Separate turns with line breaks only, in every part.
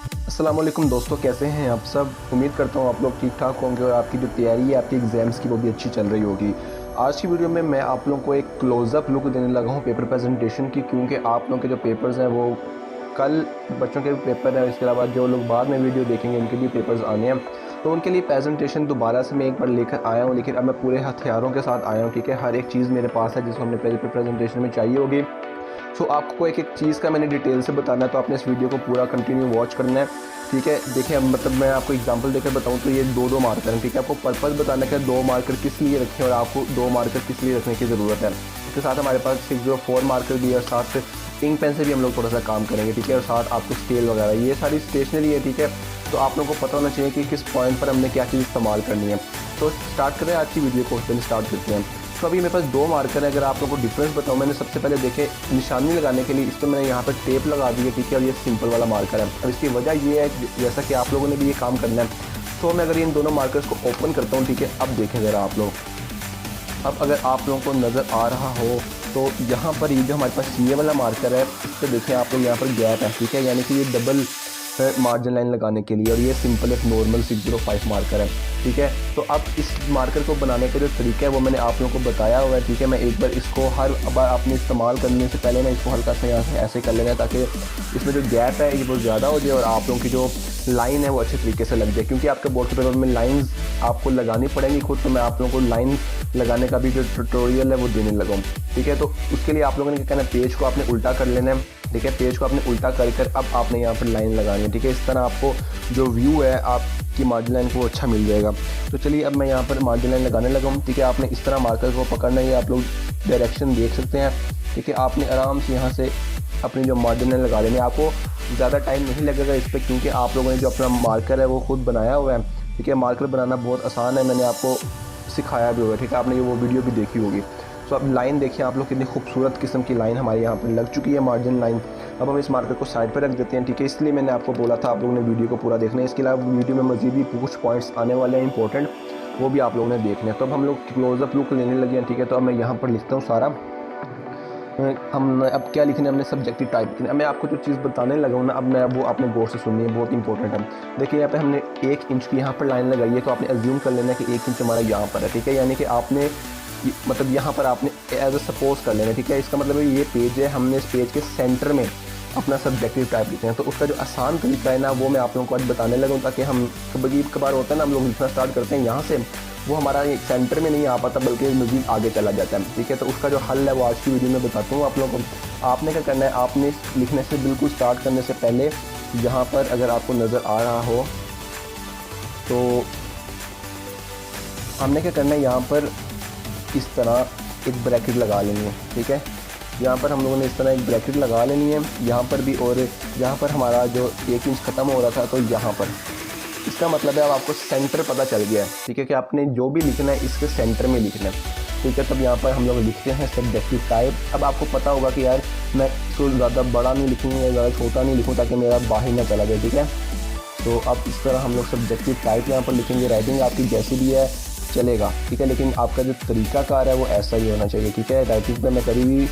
अस्सलाम वालेकुम दोस्तों, कैसे हैं आप सब। उम्मीद करता हूँ आप लोग ठीक ठाक होंगे और आपकी जो तैयारी है आपकी एग्ज़ाम्स की वो भी अच्छी चल रही होगी। आज की वीडियो में मैं आप लोगों को एक क्लोज़अप लुक देने लगा हूँ पेपर प्रेजेंटेशन की, क्योंकि आप लोगों के जो पेपर्स हैं वो कल बच्चों के पेपर है, इसके अलावा जो लोग बाद में वीडियो देखेंगे उनके भी पेपर्स आने हैं। तो उनके लिए प्रेजेंटेशन दोबारा से मैं एक बार लेकर आया हूँ, लेकिन अब मैं पूरे हथियारों के साथ आया हूँ। ठीक है, हर एक चीज़ मेरे पास है जिसको हमने पेपर प्रेजेंटेशन में चाहिए होगी। सो आपको एक एक चीज़ का मैंने डिटेल से बताना है, तो आपने इस वीडियो को पूरा कंटिन्यू वॉच करना है। ठीक है, देखिए मतलब मैं आपको एग्जांपल देकर बताऊं तो ये दो मार्कर हैं। ठीक है, आपको पर्पस बताना है कि 2 मार्कर किस लिए रखें और आपको 2 मार्कर किस लिए रखने की ज़रूरत है। इसके साथ हमारे पास 604 मार्कर भी है और साथ इंक पेन से भी हम लोग थोड़ा सा काम करेंगे। ठीक है, और साथ आपको स्केल वगैरह ये सारी स्टेशनरी है। ठीक है, तो आप लोगों को पता होना चाहिए कि किस पॉइंट पर हमने क्या चीज़ इस्तेमाल करनी है। तो स्टार्ट करें आज की वीडियो को, दिन स्टार्ट करते हैं। तो अभी मेरे पास 2 मार्कर है। अगर आप लोगों को डिफरेंस बताऊं, मैंने सबसे पहले देखे निशानी लगाने के लिए इस पर मैंने यहाँ पर टेप लगा दी है। ठीक है, और ये सिंपल वाला मार्कर है। अब इसकी वजह ये है जैसा कि आप लोगों ने भी ये काम करना है। तो मैं अगर इन दोनों मार्कर्स को ओपन करता हूँ, ठीक है, अब देखें ज़रा आप लोग। अब अगर आप लोगों को नज़र आ रहा हो तो यहाँ पर ये जो हमारे पास ये वाला मार्कर है, इस पर देखें आप लोग, यहाँ पर गैप है। ठीक है, यानी कि ये डबल मार्जिन लाइन लगाने के लिए, और ये सिंपल एक नॉर्मल 605 मार्कर है। ठीक है, तो अब इस मार्कर को बनाने का जो तरीका है वो मैंने आप लोगों को बताया हुआ है। ठीक है, मैं एक बार इसको हर बार आपने इस्तेमाल करने से पहले ना इसको हल्का सा यहाँ से ऐसे कर लेना है, ताकि इसमें जो गैप है ये बहुत ज़्यादा हो जाए और आप लोगों की जो लाइन है वो अच्छे तरीके से लग जाए। क्योंकि आपके बोर्ड के पेपर में लाइंस आपको लगानी पड़ेंगी खुद, तो मैं आप लोगों को लाइन लगाने का भी जो ट्यूटोरियल है वो देने लगा हूँ। ठीक है, तो उसके लिए आप लोगों ने क्या करना है, पेज को आपने उल्टा कर लेना है। ठीक है, पेज को आपने उल्टा कर अब आपने यहाँ पर लाइन लगानी है। ठीक है, इस तरह आपको जो व्यू है आपकी मार्जिन लाइन को अच्छा मिल जाएगा। तो चलिए अब मैं यहाँ पर मार्जिन लाइन लगाने लगा हूँ। ठीक है, आपने इस तरह मार्कर को पकड़ना है, ये आप लोग डायरेक्शन देख सकते हैं। ठीक है, आपने आराम से यहाँ से अपनी जो मार्जिन लाइन लगा लेनी है। आपको ज़्यादा टाइम नहीं लगेगा इस पर, क्योंकि आप लोगों ने जो अपना मार्कर है वो खुद बनाया हुआ है। ठीक है, मार्कर बनाना बहुत आसान है, मैंने आपको सिखाया भी होगा। ठीक है, आपने ये वो वीडियो भी देखी होगी। तो अब लाइन देखिए आप लोग, कितनी खूबसूरत किस्म की लाइन हमारे यहाँ पर लग चुकी है, मार्जिन लाइन। अब हम इस मार्कर को साइड पर रख देते हैं। ठीक है, इसलिए मैंने आपको बोला था आप लोगों ने वीडियो को पूरा देखना है। इसके अलावा वीडियो में मज़ीद भी कुछ पॉइंट्स आने वाले हैं इंपॉर्टेंट, वो भी आप लोगों ने देखने हैं। तो अब हम लोग क्लोजअप लुक लेने लगे हैं। ठीक है, तो अब मैं यहाँ पर लिखता हूँ सारा। हम अब क्या लिखना है, हमने सब्जेक्टिव टाइप लिखना है। मैं आपको जो चीज़ बताने लगा हूँ ना, अब मैं वो आपने गौर से सुननी है, बहुत इंपॉर्टेंट है। देखिए यहाँ पे हमने 1 इंच की यहाँ पर लाइन लगाई है, तो आपने अज्यूम कर लेना है कि 1 इंच हमारा यहाँ पर है। ठीक है, यानी कि आपने मतलब यहाँ पर आपने एज अ सपोज कर लेना है। ठीक है, इसका मतलब ये पेज है, हमने इस पेज के सेंटर में अपना सब्जेक्टिव टाइप लिखना है। तो उसका जो आसान तरीका है ना, वो मैं आप लोगों को आज बताने लगा हूँ, ताकि हम कभी कभार होता है ना, हम लोग लिखना स्टार्ट करते हैं यहाँ से, वो हमारा सेंटर में नहीं आ पाता बल्कि मज़ीद आगे चला जाता है। ठीक है, तो उसका जो हल है वो आज की वीडियो में बताता हूँ आप लोगों को। आपने क्या करना है, आपने लिखने से बिल्कुल स्टार्ट करने से पहले यहाँ पर अगर आपको नज़र आ रहा हो तो हमने क्या करना है, यहाँ पर इस तरह एक ब्रैकेट लगा लेनी है। ठीक है, यहाँ पर हम लोगों ने इस तरह एक ब्रैकेट लगा लेनी है, यहाँ पर भी, और यहाँ पर हमारा जो 1 इंच ख़त्म हो रहा था तो यहाँ पर, इसका मतलब है अब आपको सेंटर पता चल गया है। ठीक है, कि आपने जो भी लिखना है इसके सेंटर में लिखना है। ठीक है, तब यहाँ पर हम लोग लिखते हैं सब्जेक्टिव टाइप। अब आपको पता होगा कि यार मैं इसको ज़्यादा बड़ा नहीं लिखूँगा, ज़्यादा छोटा नहीं लिखूँ, ताकि मेरा बाहर ना चला जाए। ठीक है, तो अब इस तरह हम लोग सब्जेक्टिव टाइप यहाँ पर लिखेंगे। राइटिंग आपकी जैसी भी है चलेगा। ठीक है, लेकिन आपका जो तरीकाकार है वो ऐसा ही होना चाहिए। ठीक है, राइटिंग पे मैं कभी भी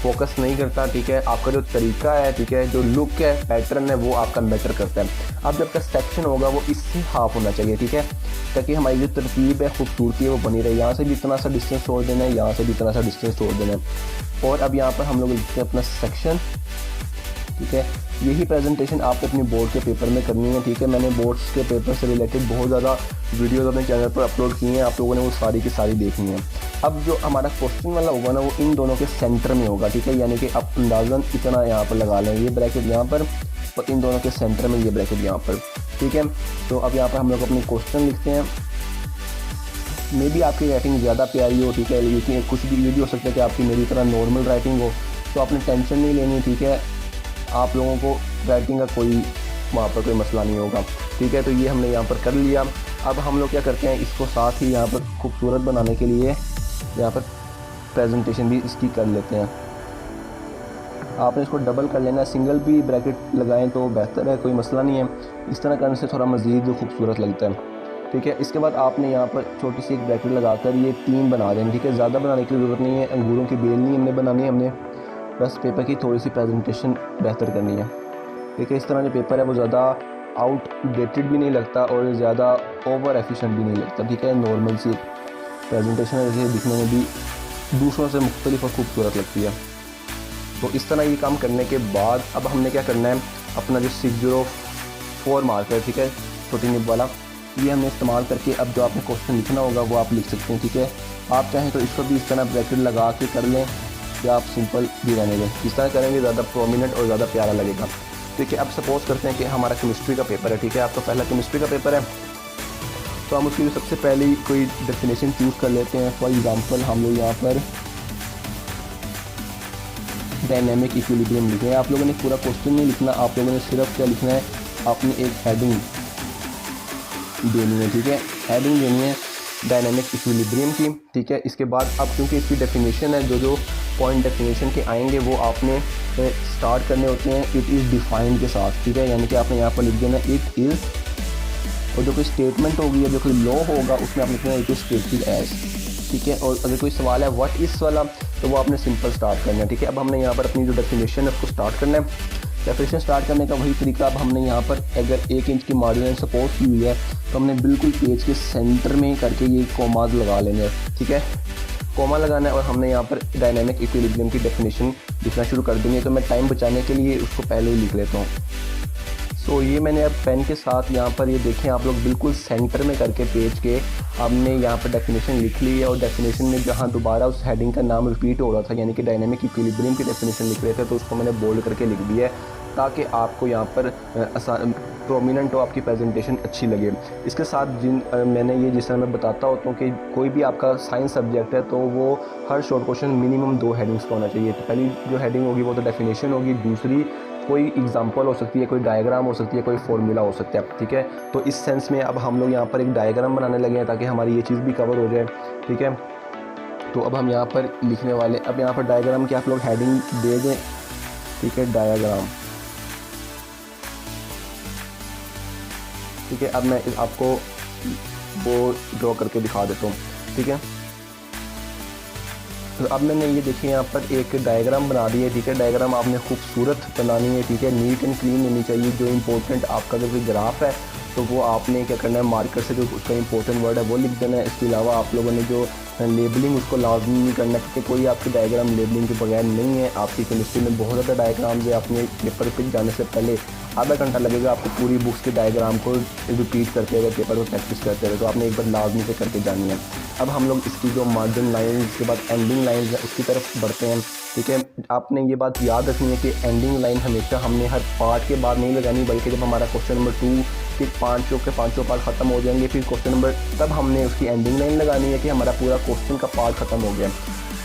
फोकस नहीं करता। ठीक है, आपका जो तरीका है, ठीक है, जो लुक है, पैटर्न है, वो आपका मैटर करता है। अब जब का सेक्शन होगा वो इससे हाफ होना चाहिए। ठीक है, ताकि हमारी जो तरतीब है, खूबसूरती है, वो बनी रहे। यहाँ से भी इतना सा डिस्टेंस छोड़ देना है, यहाँ से भी इतना सा डिस्टेंस छोड़ देना है। और अब यहाँ पर हम लोग लिखते हैं अपना सेक्शन। ठीक है, यही प्रेजेंटेशन आपको अपनी बोर्ड के पेपर में करनी है। ठीक है, मैंने बोर्ड्स के पेपर से रिलेटेड बहुत ज़्यादा वीडियोज़ अपने चैनल पर अपलोड किए हैं, आप लोगों ने वो सारी की सारी देखनी है। अब जो हमारा क्वेश्चन वाला होगा ना, वो इन दोनों के सेंटर में होगा। ठीक है, यानी कि आप अंदाज़न इतना यहाँ पर लगा लें, ये ब्रैकेट यहाँ पर, और इन दोनों के सेंटर में ये ब्रैकेट यहाँ पर। ठीक है, तो अब यहाँ पर हम लोग अपनी क्वेश्चन लिखते हैं। मे बी आपकी राइटिंग ज़्यादा प्यारी हो। ठीक है, लेकिन कुछ भी ये भी हो सकता है कि आपकी मेरी तरह नॉर्मल राइटिंग हो, तो आपने टेंशन नहीं लेनी। ठीक है, आप लोगों को राइटिंग का कोई वहाँ पर कोई मसला नहीं होगा। ठीक है, तो ये हमने यहाँ पर कर लिया। अब हम लोग क्या करते हैं, इसको साथ ही यहाँ पर खूबसूरत बनाने के लिए यहाँ पर प्रेजेंटेशन भी इसकी कर लेते हैं। आपने इसको डबल कर लेना है, सिंगल भी ब्रैकेट लगाएं तो बेहतर है, कोई मसला नहीं है। इस तरह करने से थोड़ा मज़ीद खूबसूरत लगता है। ठीक है, इसके बाद आपने यहाँ पर छोटी सी एक ब्रैकेट लगाकर ये 3 बना दें। ठीक है, ज़्यादा बनाने की ज़रूरत नहीं है, अंगूरों की बेल नहीं हमने बनानी है, हमने बस पेपर की थोड़ी सी प्रेजेंटेशन बेहतर करनी है। ठीक है, इस तरह जो पेपर है वो ज़्यादा आउटडेटेड भी नहीं लगता और ज़्यादा ओवर एफिशिएंट भी नहीं लगता। ठीक है, नॉर्मल सी प्रेजेंटेशन है, जैसे दिखने में भी दूसरों से मुख्तलिफ और खूबसूरत लगती है। तो इस तरह ये काम करने के बाद अब हमने क्या करना है, अपना जो 604 मार्कर, ठीक है, छोटी निब वाला, ये हमने इस्तेमाल करके अब जो आपने क्वेश्चन लिखना होगा वो आप लिख सकते हैं। ठीक है, आप चाहें तो इसको भी इस तरह ब्रैकेट लगा के कर लें या आप सिंपल भी रहने दें। इस तरह करेंगे ज़्यादा प्रोमिनेंट और ज़्यादा प्यारा लगेगा। ठीक है, अब सपोज़ करते हैं कि हमारा केमिस्ट्री का पेपर है। ठीक है, आपका पहला केमिस्ट्री का पेपर है, तो हम उसकी सबसे पहले कोई डेफिनेशन चूज़ कर लेते हैं। फॉर एग्ज़ाम्पल हम लोग यहाँ पर डायनेमिक इक्विलिब्रियम लिखे हैं। आप लोगों ने पूरा क्वेश्चन नहीं लिखना, आप लोगों ने सिर्फ क्या लिखना है, आपने एक हेडिंग देनी है। ठीक है, हेडिंग देनी है डायनेमिक इक्विलिब्रियम की। ठीक है, इसके बाद अब क्योंकि इसकी डेफिनेशन है, जो पॉइंट डेफिनेशन के आएंगे वो आपने स्टार्ट करने होते हैं इट इज़ डिफाइंड के साथ। ठीक है, यानी कि आपने यहाँ पर लिख देना इट इज़, और जो कोई स्टेटमेंट होगी या जो कोई लॉ होगा उसमें आपने लिखना इट इज़ स्टेटेड एज। ठीक है, और अगर कोई सवाल है व्हाट इज़ वाला तो वो आपने सिंपल स्टार्ट करना है। ठीक है, अब हमने यहाँ पर अपनी जो डेफिनेशन है उसको स्टार्ट करना है। डेफिनेशन स्टार्ट करने का वही तरीका, अब हमने यहाँ पर अगर 1 इंच की मार्जिन लाइन सपोज की हुई है तो हमने बिल्कुल पेज के सेंटर में करके ये कोमाज लगा लेंगे। ठीक है, कोमा लगाना है और हमने यहाँ पर डायनेमिक इक्विलिब्रियम की डेफिनेशन लिखना शुरू कर देंगे। तो मैं टाइम बचाने के लिए उसको पहले ही लिख लेता हूँ। सो ये मैंने अब पेन के साथ यहाँ पर ये देखें आप लोग बिल्कुल सेंटर में करके पेज के हमने यहाँ पर डेफिनेशन लिख ली है। और डेफिनेशन में जहाँ दोबारा उस हेडिंग का नाम रिपीट हो रहा था, यानी कि डायनेमिक इक्विलिब्रियम की डेफिनेशन लिख रहे थे, तो उसको मैंने बोल्ड करके लिख दिया है ताकि आपको यहाँ पर प्रोमिनेंट हो, आपकी प्रेजेंटेशन अच्छी लगे। इसके साथ मैंने ये जिस तरह मैं बताता होता हूँ कि कोई भी आपका साइंस सब्जेक्ट है तो वो हर शॉर्ट क्वेश्चन मिनिमम 2 हेडिंग्स का होना चाहिए। तो पहली जो हेडिंग होगी वो तो डेफिनेशन होगी, दूसरी कोई एग्जांपल हो सकती है, कोई डायग्राम हो सकती है, कोई फॉर्मूला हो सकता है। ठीक है, तो इस सेंस में अब हम लोग यहाँ पर एक डायग्राम बनाने लगे हैं ताकि हमारी ये चीज़ भी कवर हो जाए। ठीक है, तो अब हम यहाँ पर लिखने वाले, अब यहाँ पर डायग्राम की आप लोग हेडिंग दे दें। ठीक है, डायग्राम। ठीक है, अब मैं आपको वो ड्रॉ करके दिखा देता हूँ। ठीक है, तो अब मैंने ये देखिए यहाँ पर एक डायग्राम बना दी है। ठीक है, डायग्राम आपने खूबसूरत बनानी है। ठीक है, नीट एंड क्लीन होनी चाहिए। जो इंपॉर्टेंट आपका जो कोई ग्राफ है तो वो आपने क्या करना है, मार्कर से जो उसका इंपॉर्टेंट वर्ड है वो लिख देना है। इसके अलावा आप लोगों ने जो लेबलिंग उसको लाजमी नहीं करना, क्योंकि कोई आपकी डायग्राम लेबलिंग के बगैर नहीं है। आपकी केमिस्ट्री में बहुत ज़्यादा डायग्राम्स है, अपने पेपर पे जाने से पहले आधा घंटा लगेगा आपको पूरी बुक्स के डायग्राम को रिपीट करते हुए पेपर को प्रैक्टिस करते हुए, तो आपने एक बार लाजमी से करके जानी है। अब हम लोग इसकी जो मार्जिन लाइन, इसके बाद एंडिंग लाइन है उसकी तरफ बढ़ते हैं। ठीक है, आपने ये बात याद रखनी है कि एंडिंग लाइन हमेशा हमने हर पार्ट के बाद नहीं लगानी, बल्कि जब हमारा क्वेश्चन नंबर 2 के पाँचों पार्ट ख़त्म हो जाएंगे फिर क्वेश्चन नंबर, तब हमने उसकी एंडिंग लाइन लगानी है कि हमारा पूरा क्वेश्चन का पार्ट ख़त्म हो गया।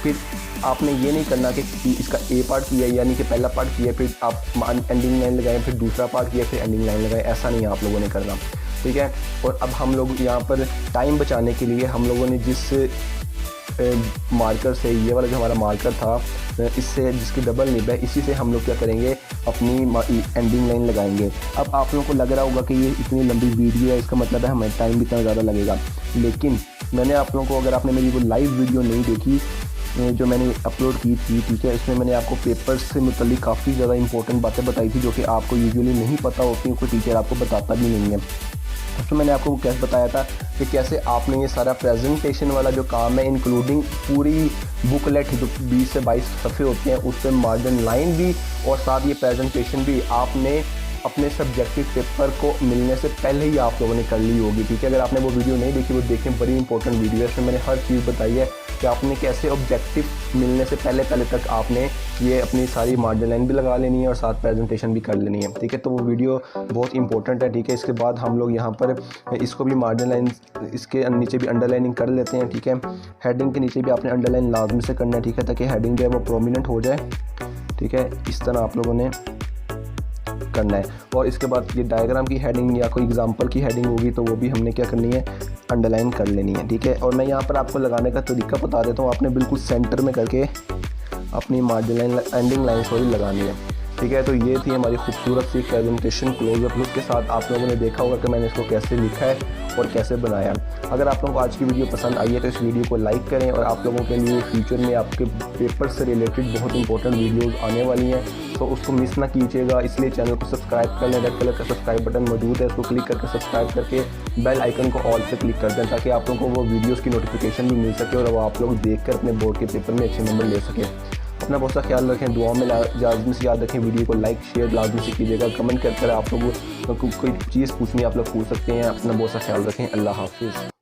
फिर आपने ये नहीं करना कि इसका ए पार्ट किया यानी कि पहला पार्ट किया फिर आप एंडिंग लाइन लगाएं, फिर दूसरा पार्ट किया फिर एंडिंग लाइन लगाएं, ऐसा नहीं आप लोगों ने करना। ठीक है, और अब हम लोग यहाँ पर टाइम बचाने के लिए हम लोगों ने जिस मार्कर से, ये वाला जो हमारा मार्कर था इससे जिसकी डबल निब है, इसी से हम लोग क्या करेंगे, अपनी एंडिंग लाइन लगाएंगे। अब आप लोगों को लग रहा होगा कि ये इतनी लंबी वीडियो है, इसका मतलब है हमें टाइम भी इतना ज़्यादा लगेगा, लेकिन मैंने आप लोगों को, अगर आपने मेरी वो लाइव वीडियो नहीं देखी जो मैंने अपलोड की थी, ठीक है, इसमें मैंने आपको पेपर्स से मुतल्लिक काफ़ी ज़्यादा इंपॉर्टेंट बातें बताई थी जो कि आपको यूजुअली नहीं पता होती, कोई टीचर आपको बताता भी नहीं है। उसमें मैंने आपको कैसे बताया था कि कैसे आपने ये सारा प्रेजेंटेशन वाला जो काम है, इंक्लूडिंग पूरी बुकलेट जो 20 से 22 सफ़े होते हैं, उस पर मार्जिन लाइन भी और साथ ये प्रेजेंटेशन भी आपने अपने सब्जेक्टिव पेपर को मिलने से पहले ही आप लोगों ने कर ली होगी। ठीक है, अगर आपने वो वीडियो नहीं देखी वो देखें, बड़ी इंपॉर्टेंट वीडियो है। इसमें मैंने हर चीज़ बताई है कि आपने कैसे ऑब्जेक्टिव मिलने से पहले तक आपने ये अपनी सारी मार्जिन लाइन भी लगा लेनी है और साथ प्रेजेंटेशन भी कर लेनी है। ठीक है, तो वो वीडियो बहुत इंपॉर्टेंट है। ठीक है, इसके बाद हम लोग यहाँ पर इसको भी मार्जिन लाइन, इसके नीचे भी अंडरलाइनिंग कर लेते हैं। ठीक है, हेडिंग के नीचे भी आपने अंडरलाइन लाजमी से करना है। ठीक है, ताकि हेडिंग जो है वो प्रोमिनेंट हो जाए। ठीक है, इस तरह आप लोगों ने करना है। और इसके बाद ये डायग्राम की हेडिंग या कोई एग्जांपल की हेडिंग होगी तो वो भी हमने क्या करनी है, अंडरलाइन कर लेनी है। ठीक है, और मैं यहाँ पर आपको लगाने का तरीका बता देता हूँ। आपने बिल्कुल सेंटर में करके अपनी margin line, ending line sorry लगानी है। ठीक है। तो ये थी हमारी खूबसूरत सी प्रेजेंटेशन क्लोजअप लुक के साथ। आप लोगों ने देखा होगा कि मैंने इसको कैसे लिखा है और कैसे बनाया। अगर आप लोगों को आज की वीडियो पसंद आई है तो इस वीडियो को लाइक करें, और आप लोगों के लिए फ्यूचर में आपके पेपर से रिलेटेड बहुत इंपॉर्टेंट वीडियोज़ आने वाली हैं, तो उसको मिस ना कीजिएगा। इसलिए चैनल को सब्सक्राइब कर लें, रेड कलर का सब्सक्राइब बटन मौजूद है, उसको क्लिक करके सब्सक्राइब करके बेल आइकन को ऑल पे क्लिक कर दें, ताकि आप लोगों को वो वीडियोज़ की नोटिफिकेशन भी मिल सके और वो आप लोग देख कर अपने बोर्ड के पेपर में अच्छे नंबर ले सकें। अपना बहुत सा ख्याल रखें, दुआ में लाजमी से याद रखें। वीडियो को लाइक शेयर लाजमी से कीजिएगा। कमेंट कर आप लोग कोई चीज़ पूछनी आप लोग पूछ सकते हैं। अपना बहुत सा ख्याल रखें। अल्लाह हाफिज़।